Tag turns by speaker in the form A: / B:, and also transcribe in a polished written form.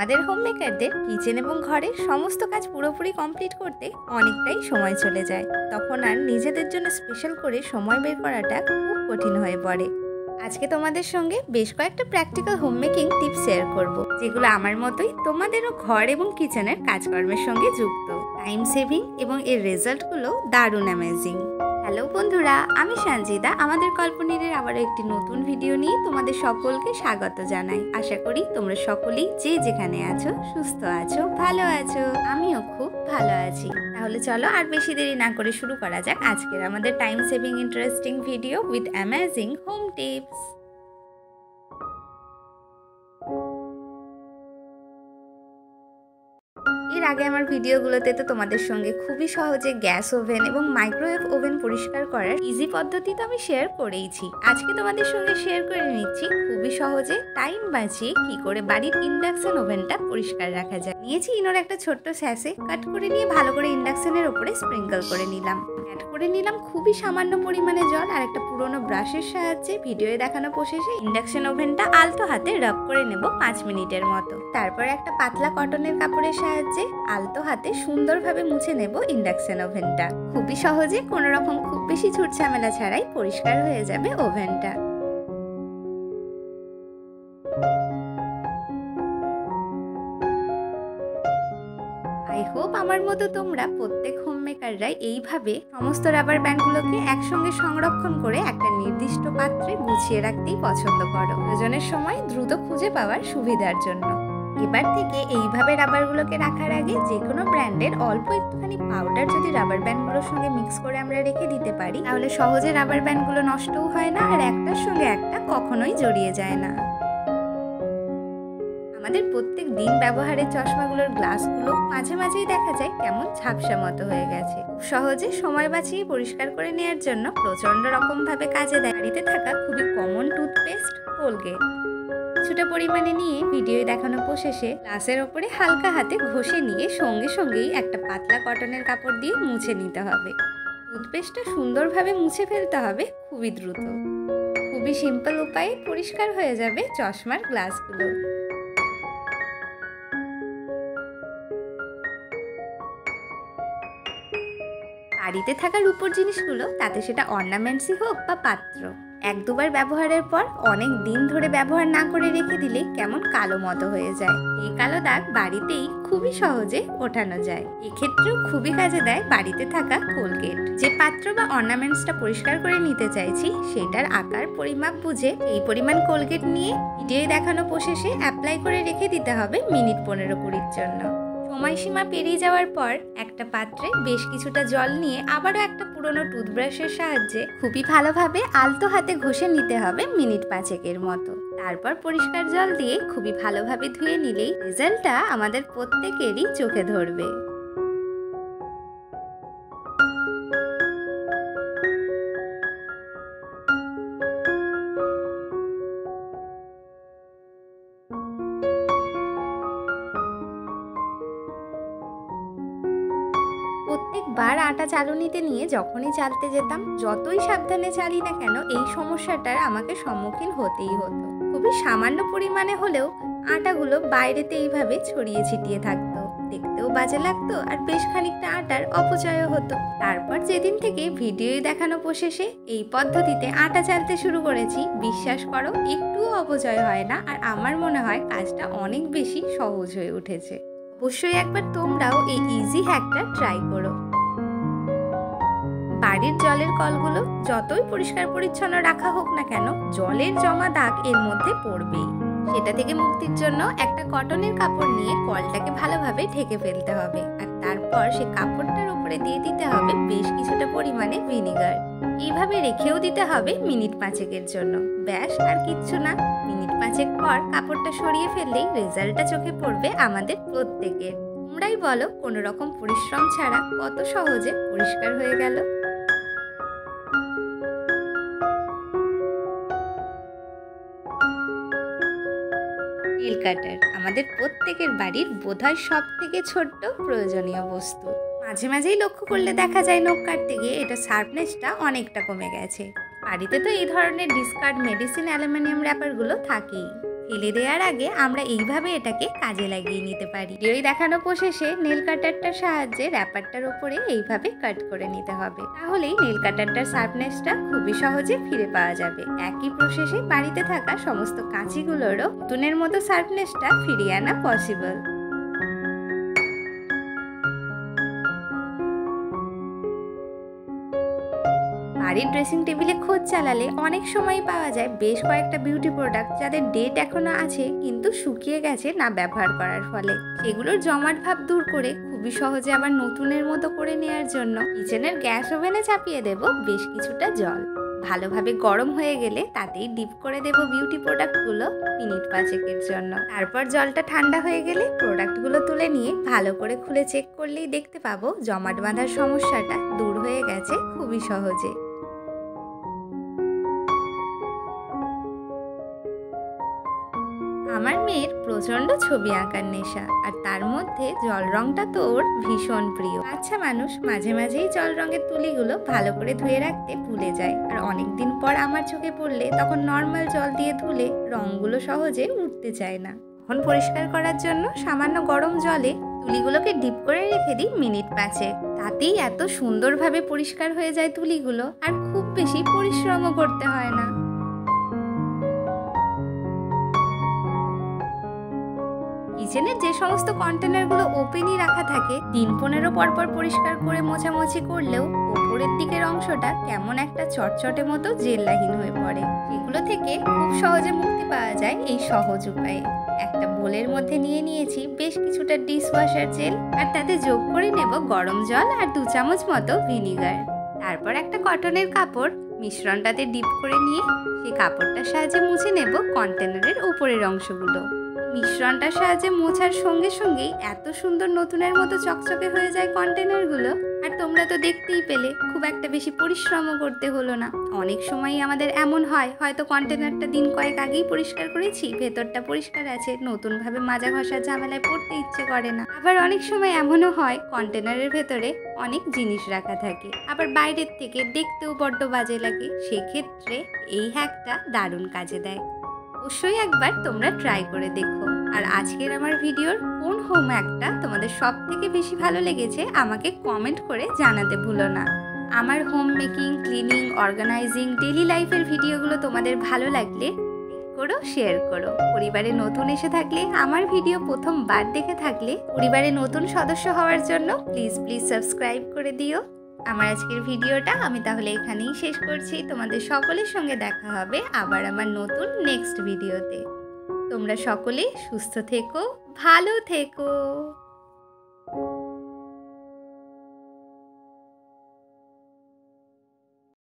A: আমাদের home মেকারদের kitchen এবং ঘরের সমস্ত কাজ পুরোপুরি কমপ্লিট করতে অনেকটাই সময় চলে যায়। তখন আর নিজেদের জন্য স্পেশাল করে সময় বের করাটা খুব কঠিন হয়ে পড়ে। আজকে তোমাদের সঙ্গে বেশ কয়েকটা practical home making tips share করব, যেগুলো আমার মতোই তোমাদেরও ঘর এবং কিচেনের কাজকর্মের সঙ্গে যুক্ত। টাইম সেভিং এবং এর রেজাল্টগুলো দারুণ অ্যামেজিং। হ্যালো বন্ধুরা, আমি সঞ্জিতা। আমাদের কল্পনীরের আবারও একটি নতুন ভিডিও নিয়ে তোমাদের সকলকে স্বাগত জানাই। আশা করি তোমরা সকলেই যে যেখানে আছো সুস্থ আছো, ভালো আছো। আমিও খুব ভালো আছি। তাহলে চলো আর বেশি দেরি না করে শুরু করা যাক আজকের আমাদের time saving interesting video with amazing home tips. এর আগে আমার ভিডিওগুলোতে তো তোমাদের সঙ্গে খুবই সহজে গ্যাস ওভেন এবং মাইক্রোওয়েভ ওভেন পরিষ্কার করার ইজি পদ্ধতি তো আমি শেয়ার করেইছি। আজকে তোমাদের সঙ্গে শেয়ার করে নিচ্ছি খুবই সহজে টাইম বাঁচিয়ে কি করে বাড়ির ইন্ডাকশন ওভেনটা পরিষ্কার রাখা যায়। নিয়েছি ইনোর একটা ছোট্ট স্যাশে, কাট করে নিয়ে ভালো করে ইন্ডাকশনের ওপরে স্প্রিঙ্কল করে নিলাম। অ্যাড করে নিলাম খুবই সামান্য পরিমাণে জল আর একটা পুরোনো ব্রাশের সাহায্যে ভিডিওয়ে দেখানো প্রসেসে ইন্ডাকশন ওভেনটা আলতো হাতে রাব করে নেব 5 মিনিটের মতো। তারপর একটা পাতলা কটনের কাপড়ের সাহায্যে আলতো হাতে সুন্দরভাবে মুছে নেব ইন্ডাকশন ওভেনটা। খুবই সহজে কোনো রকম খুব বেশি ঝুট ঝামেলা ছাড়াই পরিষ্কার হয়ে যাবে ওভেনটা। আই হোপ আমার মতো তোমরা প্রত্যেক হোম মেকাররাই এইভাবে সমস্ত রাবার ব্যান্ডগুলোকে একসঙ্গে সংরক্ষণ করে একটা নির্দিষ্ট পাত্রে গুছিয়ে রাখতেই পছন্দ করো, প্রয়োজনের সময় দ্রুত খুঁজে পাওয়ার সুবিধার জন্য। এবার থেকে এইভাবে রাবারগুলোকে রাখার আগে যে কোনো ব্র্যান্ডের অল্প একটুখানি পাউডার যদি রাবার ব্যান্ডগুলোর সঙ্গে মিক্স করে আমরা রেখে দিতে পারি, তাহলে সহজে রাবার ব্যান্ডগুলো নষ্টও হয় না আর একটার সঙ্গে একটা কখনোই জড়িয়ে যায় না। আমাদের প্রত্যেক দিন ব্যবহারের চশমাগুলোর গ্লাসগুলো মাঝে মাঝেই দেখা যায় কেমন ঝাপসা মতো হয়ে গেছে। খুব সহজে সময় বাঁচিয়ে পরিষ্কার করে নেওয়ার জন্য প্রচন্ড রকম ভাবে কাজে দেয় বাড়িতে থাকা খুবই কমন টুথপেস্ট কোলগেট। কিছুটা পরিমাণে নিয়ে ভিডিওয়ে দেখানো প্রসেসে গ্লাসের ওপরে হালকা হাতে ঘষে নিয়ে সঙ্গে সঙ্গেই একটা পাতলা কটনের কাপড় দিয়ে মুছে নিতে হবে। টুথপেস্টটা সুন্দরভাবে মুছে ফেলতে হবে খুবই দ্রুত। খুবই সিম্পল উপায়ে পরিষ্কার হয়ে যাবে চশমার গ্লাসগুলো। বাড়িতে থাকা রূপোর জিনিসগুলো, তাতে সেটা অর্নামেন্টসই হোক বা পাত্র, এক দুবার ব্যবহারের পর অনেক দিন ধরে ব্যবহার না করে রেখে দিলে কেমন কালো মতো হয়ে যায়। এই কালো দাগ বাড়িতেই খুবই সহজে ওঠানো যায়। এক্ষেত্রেও খুবই কাজে দেয় বাড়িতে থাকা কোলগেট। যে পাত্র বা অর্নামেন্টসটা পরিষ্কার করে নিতে চাইছি সেটার আকার পরিমাপ বুঝে এই পরিমাণ কোলগেট নিয়ে ভিডিওয়ে দেখানো প্রসেসে অ্যাপ্লাই করে রেখে দিতে হবে মিনিট 15-20 জন্য। সময়সীমা পেরিয়ে যাওয়ার পর একটা পাত্রে বেশ কিছুটা জল নিয়ে আবারও একটা পুরনো টুথব্রাশের সাহায্যে খুবই ভালোভাবে আলতো হাতে ঘষে নিতে হবে মিনিট 5 মতো। তারপর পরিষ্কার জল দিয়ে খুবই ভালোভাবে ধুয়ে নিলেই রেজাল্টটা আমাদের প্রত্যেকেরই চোখে ধরবে। প্রত্যেকবার আটা চালুনিতে নিয়ে যখনই চালতে যেতাম, যতই সাবধানে চালি না কেন এই সমস্যাটার আমাকে সম্মুখীন হতেই হতো। খুবই সামান্য পরিমাণে হলেও আটাগুলো বাইরেতে এইভাবে ছড়িয়ে ছিটিয়ে থাকতো, দেখতেও বাজে লাগতো আর বেশ খানিকটা আটার অপচয়ও হতো। তারপর যেদিন থেকে ভিডিওয়ে দেখানো প্রসেসে এই পদ্ধতিতে আটা চালতে শুরু করেছি, বিশ্বাস করো একটুও অপচয় হয় না আর আমার মনে হয় কাজটা অনেক বেশি সহজ হয়ে উঠেছে। অবশ্যই একবার তোমরাও এই ইজি হ্যাকটা ট্রাই করো। বাড়ির জলের কলগুলো যতই পরিষ্কার পরিচ্ছন্ন রাখা হোক না কেন, জলের জমা দাগ এর মধ্যে পড়বেই। সেটা থেকে মুক্তির জন্য একটা কটনের কাপড় নিয়ে কলটাকে ভালোভাবে ঢেকে ফেলতে হবে আর তারপর সে কাপড়টার উপরে দিয়ে দিতে হবে বেশ কিছুটা পরিমাণে ভিনিগার। এইভাবে রেখেও দিতে হবে মিনিট 5 জন্য। ব্যাস, আর কিচ্ছু না। মিনিট 5 পর কাপড়টা সরিয়ে ফেললেই রেজাল্টটা চোখে পড়বে আমাদের প্রত্যেকের। তোমরাই বলো, কোনো রকম পরিশ্রম ছাড়া কত সহজে পরিষ্কার হয়ে গেল। নেল কাটার আমাদের প্রত্যেকের বাড়ির বোধহয় সব থেকে ছোট্ট প্রয়োজনীয় বস্তু। মাঝে মাঝেই লক্ষ্য করলে দেখা যায় নখ কাটতে গিয়ে এটা শার্পনেসটা অনেকটা কমে গেছে। বাড়িতে তো এই ধরনের ডিসকার্ড মেডিসিন অ্যালুমিনিয়াম র্যাপারগুলো থাকেই। ফেলে দেওয়ার আগে আমরা এইভাবে এটাকে কাজে লাগিয়ে নিতে পারি। ভিডিওয় দেখানো প্রসেসে নেল কাটারটার সাহায্যে র্যাপারটার ওপরে এইভাবে কাট করে নিতে হবে, তাহলেই নেল কাটারটার শার্পনেসটা খুবই সহজে ফিরে পাওয়া যাবে। একই প্রসেসে বাড়িতে থাকা সমস্ত কাঁচিগুলোরও নতুনের মতো শার্পনেসটা ফিরিয়ে আনা পসিবল। বাড়ির ড্রেসিং টেবিলে খোঁজ চালালে অনেক সময় পাওয়া যায় বেশ কয়েকটা বিউটি প্রোডাক্ট যাদের ডেট এখনো আছে কিন্তু শুকিয়ে গেছে না ব্যবহার করার ফলে। সেগুলোর জমাট ভাব দূর করে খুবই সহজে আবার নতুনের মতো করে নেওয়ার জন্য কিচেনের গ্যাস ওভেনে চাপিয়ে দেব বেশ কিছুটা জল। ভালোভাবে গরম হয়ে গেলে তাতেই ডিপ করে দেব বিউটি প্রোডাক্টগুলো মিনিট 5 জন্য। তারপর জলটা ঠান্ডা হয়ে গেলে প্রোডাক্টগুলো তুলে নিয়ে ভালো করে খুলে চেক করলেই দেখতে পাবো জমাট বাঁধার সমস্যাটা দূর হয়ে গেছে খুবই সহজে। আমার মেয়ের প্রচন্ড ছবি আঁকার নেশা, আর তার মধ্যে জল রংটা তো ওর ভীষণ প্রিয়। আচ্ছা, মানুষ মাঝে মাঝেই জল রঙের তুলিগুলো ভালো করে ধুয়ে রাখতে ভুলে যায়, আর অনেকদিন পর আমার চোখে পড়লে তখন নর্মাল জল দিয়ে ধুলে রঙগুলো সহজে উঠতে চায় না। তখন পরিষ্কার করার জন্য সামান্য গরম জলে তুলিগুলোকে ডিপ করে রেখে দিই মিনিট 5। তাতেই এত সুন্দরভাবে পরিষ্কার হয়ে যায় তুলিগুলো, আর খুব বেশি পরিশ্রমও করতে হয় না। কিচেনের যে সমস্ত কন্টেনারগুলো ওপেনই রাখা থাকে 3-15 পরপর পরিষ্কার করে মোছামুছি করলেও ওপরের দিকের অংশটা কেমন একটা চটচটে মতো জেল্লাহীন হয়ে পড়ে। এগুলো থেকে খুব সহজে মুক্তি পাওয়া যায় এই সহজ উপায়ে। একটা বোলের মধ্যে নিয়ে নিয়েছি বেশ কিছুটা ডিশওয়াশার জেল, আর তাতে যোগ করে নেব গরম জল আর 2 চামচ মতো ভিনিগার। তারপর একটা কটনের কাপড় মিশ্রণটাতে ডিপ করে নিয়ে সেই কাপড়টার সাহায্যে মুছে নেব কন্টেনারের উপরের অংশগুলো। মিশ্রণটার সাহায্যে মোছার সঙ্গে সঙ্গেই এত সুন্দর নতুনের মতো চকচকে হয়ে যায় কন্টেনারগুলো। আর তোমরা তো দেখতেই পেলে খুব একটা বেশি পরিশ্রমও করতে হলো না। অনেক সময়ই আমাদের এমন হয়, হয়তো কন্টেনারটা দিন কয়েক আগেই পরিষ্কার করেছি, ভেতরটা পরিষ্কার আছে, নতুনভাবে মাজা ঘষার ঝামেলায় পড়তে ইচ্ছে করে না। আবার অনেক সময় এমনও হয় কন্টেনারের ভেতরে অনেক জিনিস রাখা থাকে, আবার বাইরের থেকে দেখতেও বড্ড বাজে লাগে। সেক্ষেত্রে এই হ্যাকটা দারুণ কাজে দেয়। অবশ্যই একবার তোমরা ট্রাই করে দেখো। আর আজকের আমার ভিডিওর কোন হোম হ্যাকটা তোমাদের সব থেকে বেশি ভালো লেগেছে আমাকে কমেন্ট করে জানাতে ভুলো না। আমার home making, cleaning, organizing, daily লাইফের ভিডিওগুলো তোমাদের ভালো লাগলে করো, শেয়ার করো। পরিবারে নতুন এসে থাকলে, আমার ভিডিও প্রথমবার দেখে থাকলে পরিবারে নতুন সদস্য হওয়ার জন্য প্লিজ সাবস্ক্রাইব করে দিও। আমার আজকের ভিডিওটা আমি তাহলে এখানেই শেষ করছি। তোমাদের সকলের সঙ্গে দেখা হবে আবার আমার নতুন নেক্সট ভিডিওতে। তোমরা সকলে সুস্থ থেকো, ভালো থেকো।